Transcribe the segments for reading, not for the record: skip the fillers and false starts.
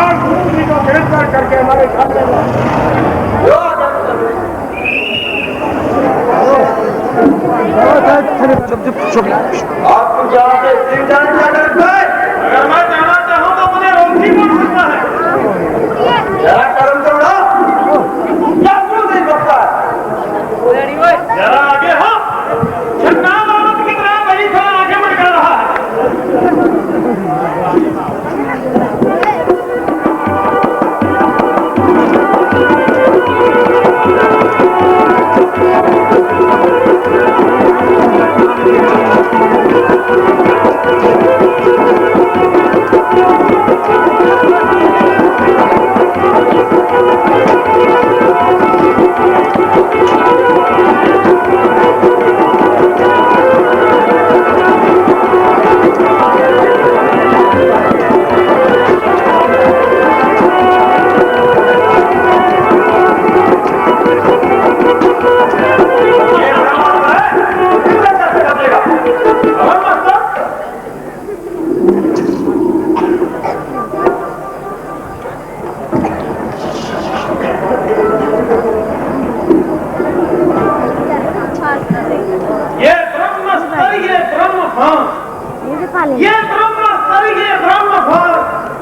और दूसरी को गिरफ्तार करके हमारे सामने आपको जहाँ से सिर जाने का डर है, अगर मैं जाना चाहूँ तो मुझे रोक ही पड़ सकता है। जरा कर्म तो उड़ा, क्या क्यों नहीं करता है? जरा आगे हो, छन्नाम औरत की तरह वही थोड़ा आगे बढ़ कर रहा है। ये ब्रह्म स्तरीय ब्रह्म फल,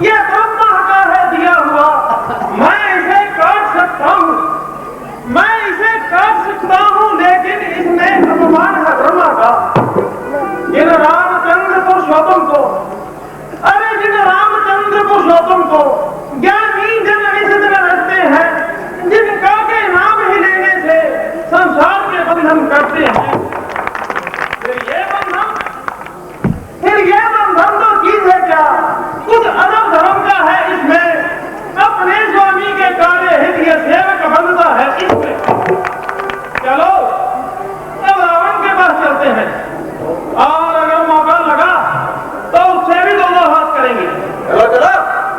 ये ब्रह्म का है दिया हुआ। मैं इसे काट सकता हूँ, मैं इसे काट सकता हूँ, लेकिन इसमें अपमान है ब्रह्मा का। जिन रामचंद्र पुरुषोत्तम को, अरे जिन रामचंद्र पुरुषोत्तम को ज्ञानी जन इस तरह रखते हैं, जिनका के नाम ही लेने से संसार के बंधन करते हैं, फिर ये बंधन तो चीज है क्या? कुछ अदब धर्म का है इसमें, अपने स्वामी के कार्य हित ये सेवक बनता है इसमें। चलो अब रावण के पास चलते हैं, और अगर मौका लगा तो उससे भी दोनों हाथ करेंगे। चलो चलो,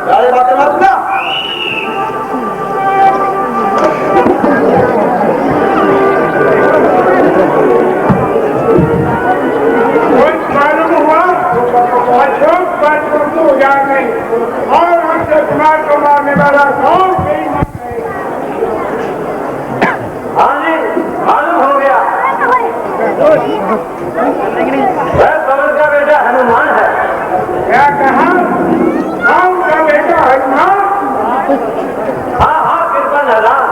सारी बातें मत सुना। अशोक बच्चों को उजाड़ नहीं, और अक्षय कुमार को मारने वाला कौन नहीं मारे। हाँ जी, मालूम हो गया, वह पवन का बेटा हनुमान है। क्या कहा? कौन का बेटा हनुमान? हाँ हाँ, कृपा नारायण,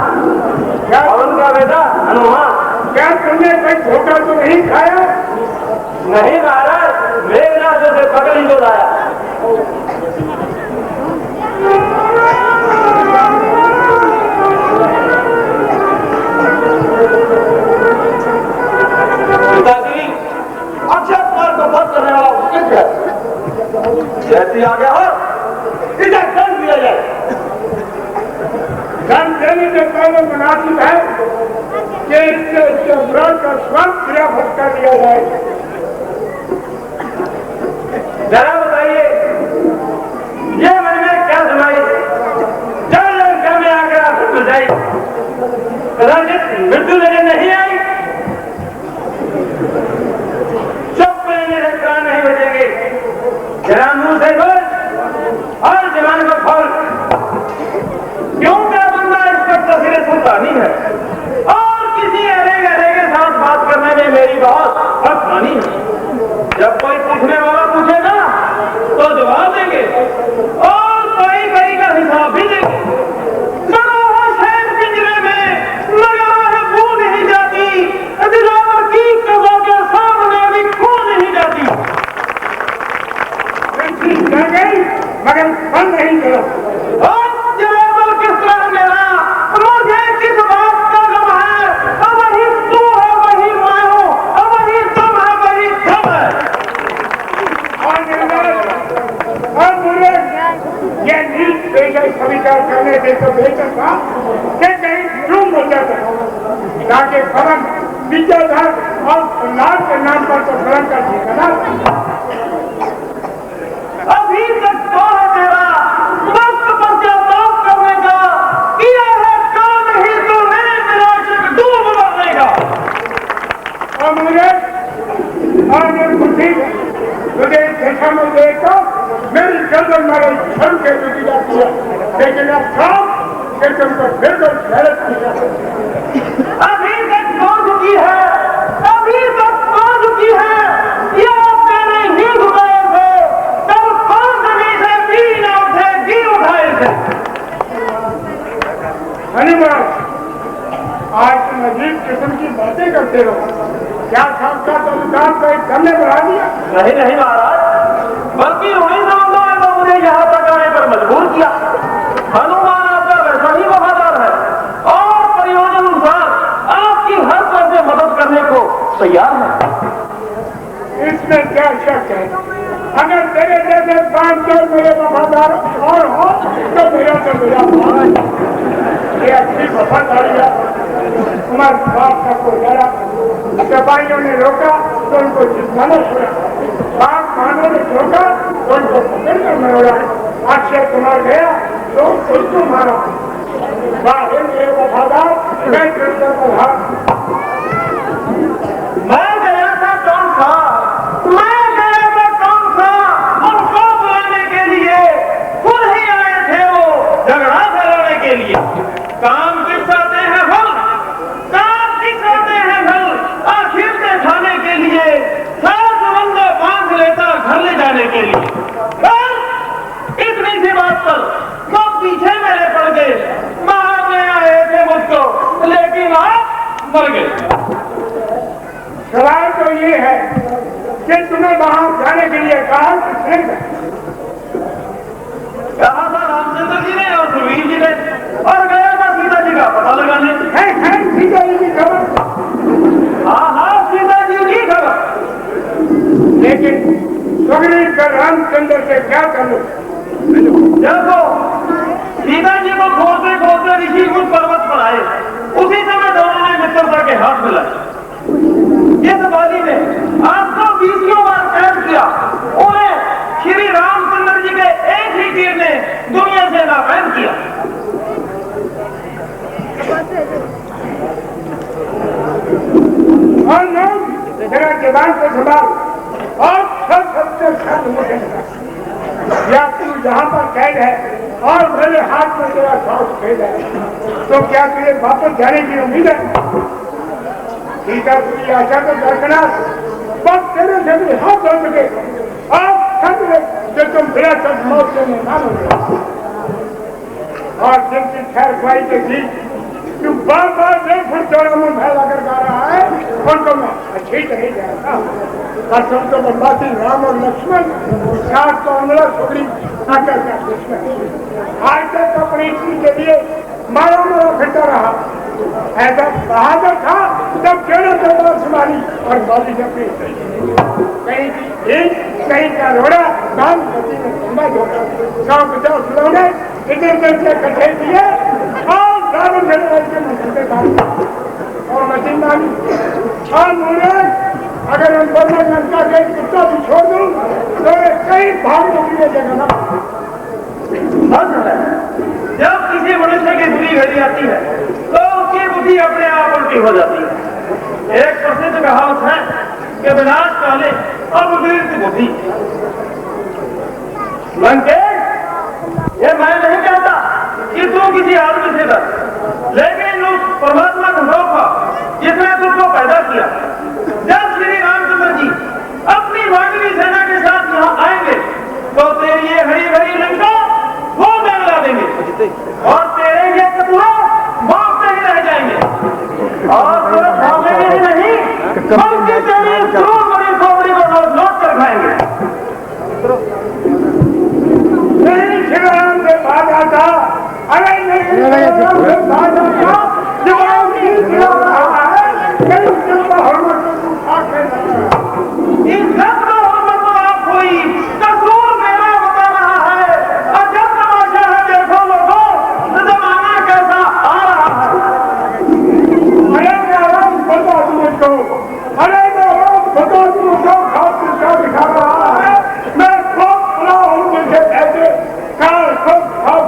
पवन का बेटा हनुमान। क्या तुमने कोई धोखा तो नहीं खाया? नहीं महाराज, मेघनाथ से पकड़ ही तो लाया। पिताजी, अक्षय कुमार को बंद करने वाला उचित है। जैसे आ गया हो, इसे दंड दिया जाए। दंड देने से पहले मुनासिब है कि इसके अपराध का स्वयं क्रिया भटका दिया जाए। जरा बताइए, ये मैंने क्या सुनाई? चल घर में आकर आप बुझाई, कदाचित मृत्यु लेने नहीं आई। चुप रहने से प्राण नहीं बचेंगे। जरा मुंह से बोल और जवान को खोल। क्यों क्या बंदा इस पर तस्वीरें सुल्तानी है, और किसी अरे गरे के साथ बात करने में मेरी बहुत आसानी है। जब कोई पूछने वाला पूछेगा तो जवाब देंगे, और कोई कोई का हिसाब भी देंगे। मरो है शेर पिंजरे में, मगर है खो नहीं जाती, दिलावर की कज़ा के सामने भी खो नहीं जाती। कह गई मगर बंद नहीं करो। और जवाब किस तरह मेरा, मुझे किस बात का गम है? वही तू है, वही मैं हूँ, वही तुम है, वही हम है। और मुझे ये नीच पेशा स्वीकार करने से तो बेहतर था कि कहीं क्यों हो जाता, ताकि फर्म विद्याधर और लाल के नाम पर तो फर्म कर देगा ना। अभी तक तो है तेरा वक्त पश्चाताप करने का, किया है काम ही तूने मेरा शिव डूब मरने का। और मुझे तुझे देखा में देखा मेरी गर्दन मारे छड़ के टूटी जाती है। थे। हनुमान, आज तुम अजीब किस्म की बातें करते हो। क्या साक्षात अनुदान को एक दम में बढ़ा दिया? नहीं नहीं महाराज, बल्कि उन्हीं समझो ने तो मुझे यहाँ तक आने पर मजबूर किया। हनुमान आपका वैसा ही वफादार है और प्रयोजन अनुसार आपकी हर तरह से मदद करने को तैयार है। इसमें क्या शक है? अगर तेरे जैसे 5 मेरे वफादार और हो तो मेरा भाई। ये अच्छी वफादारी है। उमर बाप का कोई डरा, सिपाहियों ने रोका तो उनको जितना छोड़ा, बाप मानो ने रोका तो उनको पकड़ कर मरोड़ा। अक्षय कुमार गया तो उसको मारा। बाहर मेरे वफादार, मैं गिरकर बढ़ा। मैं गया था कौन सा? मैं गया था कौन सा? उनको बुलाने के लिए खुद ही आए थे वो झगड़ा कराने के लिए। काम किसाते हैं फल, काम किसाते हैं फल, आखिर में खाने के लिए 7 बंदे बांध लेता घर ले जाने के लिए। इतनी सी बात पर सब पीछे मेरे पड़ गए, मारने आए थे मुझको, लेकिन आप मर गए। सवाल तो ये है कि तुम्हें वहां जाने के लिए कहा किसने? कहा था रामचंद्र जी ने और सुरवीर जी ने, और गया था सीता जी का पता लगाने। है सीता जी की खबर? हाँ सीता जी की खबर। लेकिन सुग्रीव का रामचंद्र से क्या करो? जब वो सीता जी को खोजते खोजते ऋषि उस पर्वत पर आए, उसी समय दोनों ने मित्रता के हाथ मिलाए। इस बाली ने आपको 20 बार कैद किया, उन्हें श्री रामचंद्र जी के एक ही तीर ने दुनिया से नाकाम किया। और लोग जरा जबान को संभाल और सबसे या तू जहाँ पर कैद है और मेरे हाथ में तेरा साउस कैद है, तो क्या तुझे वापस जाने की उम्मीद है? सीता तुझी आशा को दर्शनाथ बस तेरे से भी हाथ धो सके और जो तुम बिना सब मौत से मेहमान हो गए। और जिनकी खैर खुआई के बीच तू बार बार 1 फुट चौड़ा मुंह फैला कर गा रहा है, उनको मैं अच्छी तरह जाता हूँ। और तुम तो बदमाशी राम और लक्ष्मण, 7 तो अमला सुग्रीव आकर का दुश्मन, आज तक अपनी इच्छी के लिए मारा मारा फिरता रहा। ऐसा बहादुर था जब केवल दरबार संभाली और बाली जब कहीं कहीं का रोड़ा काम पति में लंबा धोखा 150 खिलौने इधर उधर से इकट्ठे किए और रावण के मसले और मशीन डाली और मुराद अगर उन दोनों लंका के कुत्ता भी छोड़ दूं तो कई भागने के लिए जगह ना। जब किसी मनुष्य की बुरी घड़ी आती है तो उसकी बुद्धि अपने आप उल्टी हो जाती है। एक प्रसिद्ध कहावत है कि विनाश काले अवधीर्त बुद्धि। लंकेश, ये मैं नहीं कहता कि तू किसी आदमी से डर, लेकिन उस परमात्मा को रोका जिसने तुझको पैदा किया। जब श्री रामचंद्र जी अपनी भागनी सेना के साथ यहाँ आएंगे तो तेरी ये हरी भरी लंका वो जला देंगे और तेरे ये कटुआ मारते ही रह जाएंगे और तेरे भागेंगे ही नहीं, बल्कि तेरी बड़ी खोपड़ी को लौट कर खाएंगे। नहीं श्रीराम से भागा था, अरे नहीं श्रीराम से भागा था, जवाब नहीं दिया रहा है, कहीं उसका हरमत को उठा के इस सब का हरमत तो आप कोई कसूर मेरा बता रहा है। और जब तमाशा है देखो लोगों, तो जमाना कैसा आ रहा है। अरे राम बता तू मुझको, अरे राम बता तू मुझको, खास क्या दिखा रहा है? मैं खूब खुला हूँ मुझे ऐसे काल खूब खाओ।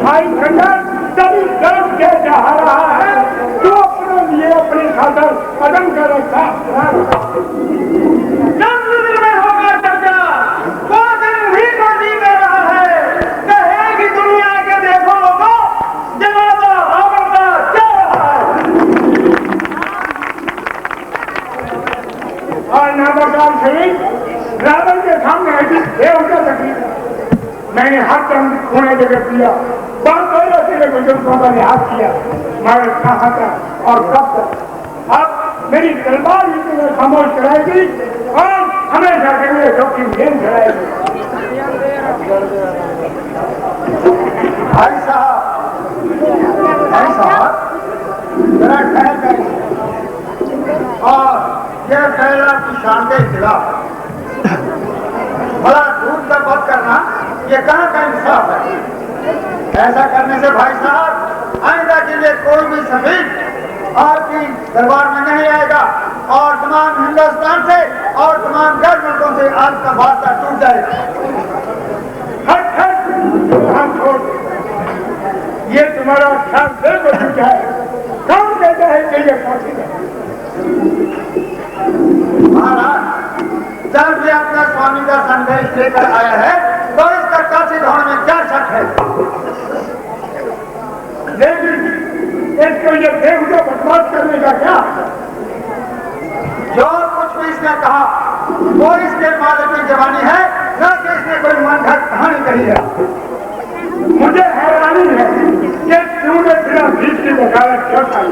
भाई खंडर तभी दर्द के जा रहा है जो अपने लिए अपनी खातर कदम कर रखा में होगा चर्चा वो दिन भी तो जी कर रहा है कहेगी दुनिया के देखो लोगों जनाजा रावण का क्या रहा है और नाबाकाल शरीफ रावण के सामने ऐसी देवता तकलीफ मैंने हाथ खूने जगह दिया बहुत पहले तेरे बुजुर्गों का लिहाज किया मगर कहाँ था और कब तक अब मेरी तलवार भी तुम्हें खामोश कराएगी और हमेशा के लिए जोखिम गेम कराएगी भाई साहब जरा ख्याल करें और यह कहना की शान के खिलाफ बड़ा झूठ का बात करना ये कहाँ का इंसाफ है। ऐसा करने से भाई साहब आइंदा के लिए कोई भी सफीर आपकी दरबार में नहीं आएगा और तमाम हिंदुस्तान से और तमाम गैर मुल्कों से आपका वास्ता टूट जाएगा। हट हट छोड़ ये तुम्हारा ख्याल बिल्कुल झूठा है कौन कहता है कि ये पॉसिबल है महाराज जब भी अपना स्वामी का संदेश लेकर आया है तो इसका काशी धोने में क्या शक है। लेकिन इसको ये बेहुदा बकवास करने का क्या जो कुछ भी इसने कहा वो इसके मालिक की जवानी है न कि इसने कोई मनघट कहानी कही है। मुझे हैरानी है कि तूने बिना भीख की वकालत क्यों खाई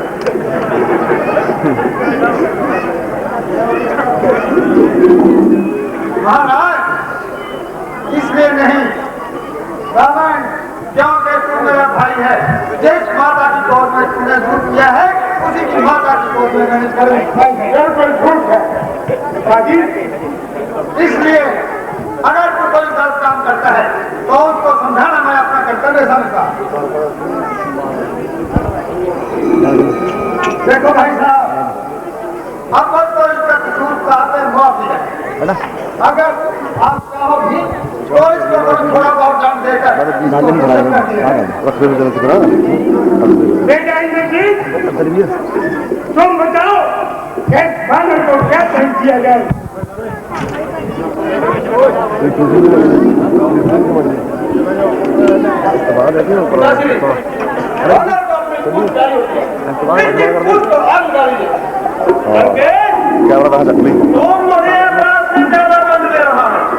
महाराज इसलिए नहीं रावण क्योंकि तू मेरा भाई है जिस माता की गोद में तूने झूठ किया है उसी की माता की गोद में नहीं करे बिल्कुल झूठ है बाजी इसलिए अगर तू कोई गलत काम करता है तो उसको समझाना मैं अपना कर्तव्य समझता। देखो भाई साहब अब तो इसका कसूर पाते माफी है अगर आप चाहो भी तो इसको थोड़ा बहुत दाम देकर बेटा इंद्रजीत तुम बताओ कि बानर को क्या दंड दिया जाए।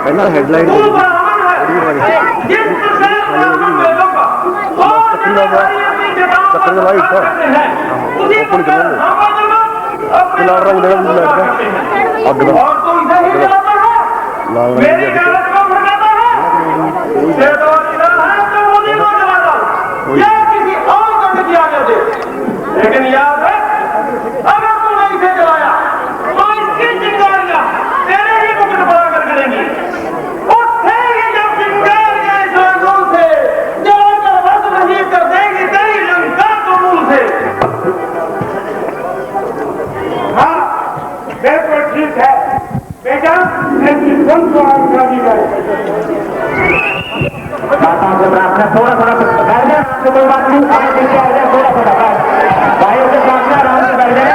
कैमरा हेडलाइन लेकिन याद है अगर तुमने इसे जलाया तो इसकी चिंगारियां तेरे ही मुकुट बराबर करेंगी। उठेगी जब चिंगारियां इस आंगों से जलाकर बस नसीब कर देगी तेरी लंका को मूल से। हाँ बिल्कुल ठीक है बेटा ऐसी कौन को आज्ञा दी जाए। प्रार्थना थोड़ा थोड़ा बैठ जाए आपको कोई बात नहीं आगे पीछे आ जाए थोड़ा थोड़ा भाइयों से प्रार्थना आराम से बैठ जाए।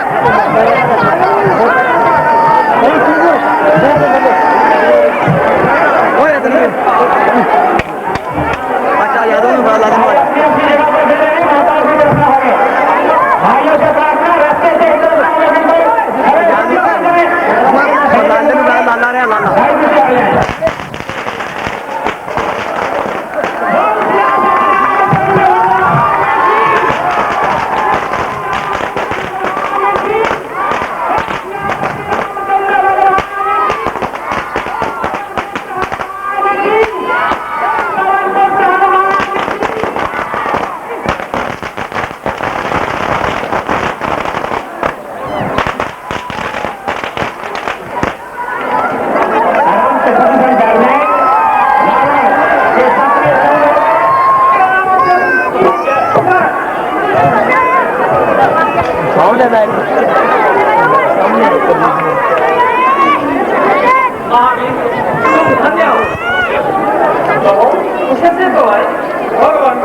अच्छा यादव में बड़ा लाजमी भाइयों से प्रार्थना रास्ते से लाला रे लाला उससे तो है भगवान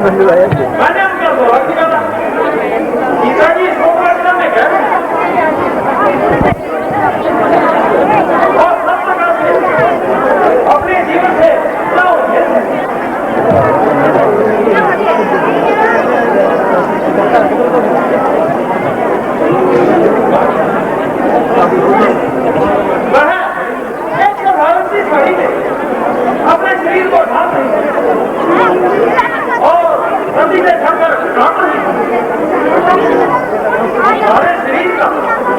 मैंने उनका स्वागत किया था। गीता जी सोमवार में गए और सब प्रकार से अपने जीवन से क्या वह एक साधारण सी साड़ी में अपने शरीर को ढांक रही है और नदी के ढककर काट रही है। सारे शरीर का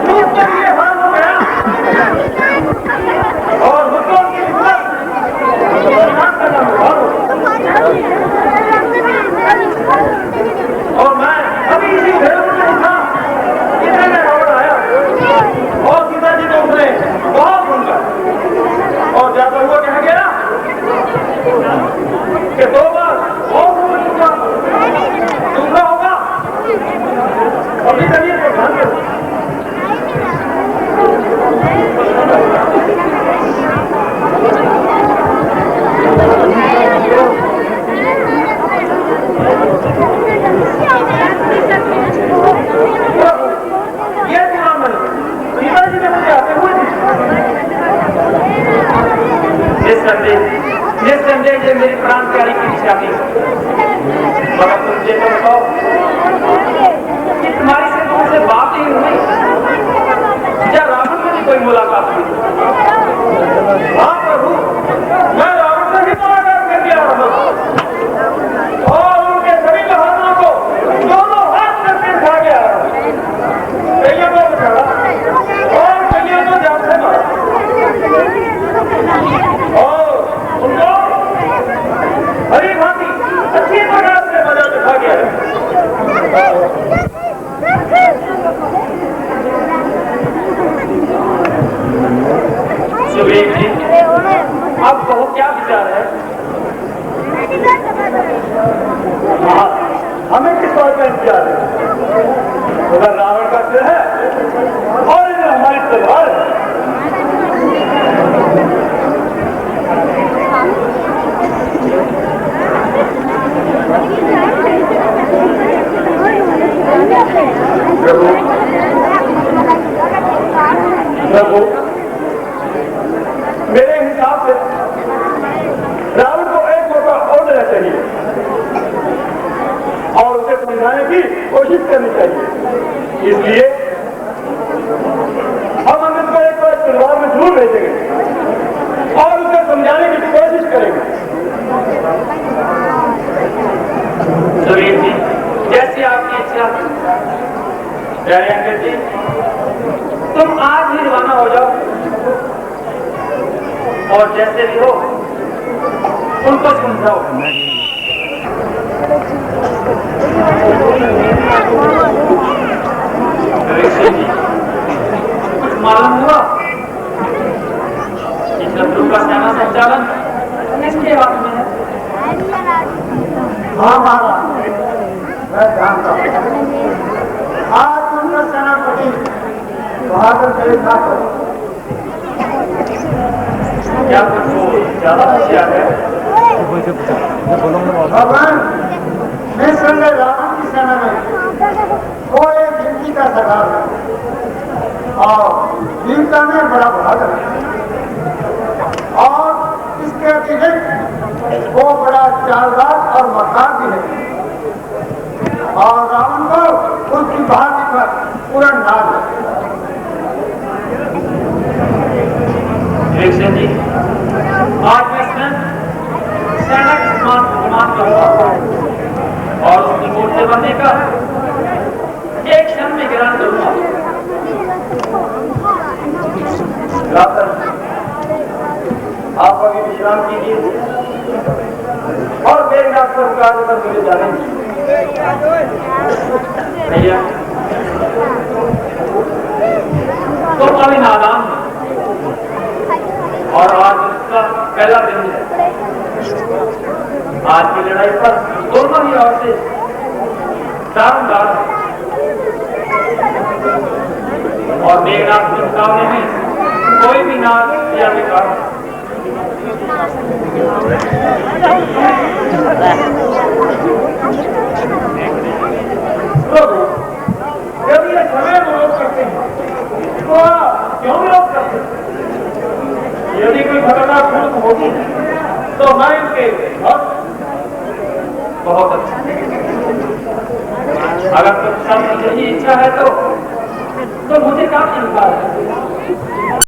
टूट कर ये हाल हो गया और मुझको उनकी करना और मैं अभी इसी भेड़ में नहीं था, इतने में रावण आया और सीता जी को उसने बहुत सुनकर और जाता हुआ कह गया कि 2 बार और दूसरा होगा अभी तक तो ध्यान दो। ये दुरामन सीता जी ने मुझे आते हुए निस्संदेह ये मेरी प्राण प्यारी की इच्छा थी, मगर तुझे तो बताओ कि तुम्हारी से तुमसे बात ही हुई क्या रावण में भी कोई मुलाकात हुई? हाँ प्रभु, मैं रावण से भी मुलाकात करके आ रहा हूँ और उनके सभी बहादुरों को दोनों हाथ करके खा गया, कईयों को बचाया और कईयों को जान से मारा और उनको हरी भांति अच्छी प्रकार से मजा दिखा गया है। सुग्रीव जी, अब कहो क्या विचार है? हाँ, हमें किस बात का इंतजार है? उधर रावण का सिर है और इधर हमारी तलवार है। प्रभु, मेरे हिसाब से रावण को एक मौका और देना चाहिए और उसे समझाने की कोशिश करनी चाहिए। इसलिए हम अमित को एक बार तलवार में जरूर भेजेंगे और उसे समझाने की कोशिश करेंगे। सुरेश जी, जैसी आपकी इच्छा। अंकल जी, तुम आज ही रवाना हो जाओ और जैसे भी हो उनको समझाओ। कुछ मालूम हुआ कि शत्रु का सेना संचालन किसके हाथ में है? हाँ महाराज, मैं जानता हूँ। आज उनका सेनापति बहादुर शेरशाह को क्या कुछ ज्यादा होशियार है? भगवान, निस्संदेह रावण की सेना में कोई गिनती का सरदार है और वीरता में बड़ा बहादुर है और इसके अतिरिक्त वो बड़ा चालबाज और मक्कार भी है और रावण को उसकी बहादुरी पर पूरा नाज है। जी, आज मैं सेना के समान करूंगा और उसकी मूर्ति बनने का एक क्षण में गिरान करूंगा। आप अभी विश्राम कीजिए और मेरे डॉक्टर कार्य पर मुझे जाने भैया तो अभी नादान और आज उसका पहला दिन है। आज की लड़ाई पर दोनों ही ओर से दारोमदार और मेघनाथ के सामने में कोई भी नाच या विकार जब ये समय विरोध करते हैं तो आप क्यों विरोध करते हैं? यदि कोई खतरनाक भूत होगी तो मैं इनके बहुत अच्छा। अगर तुम सब यही इच्छा है तो मुझे काम इनकार है।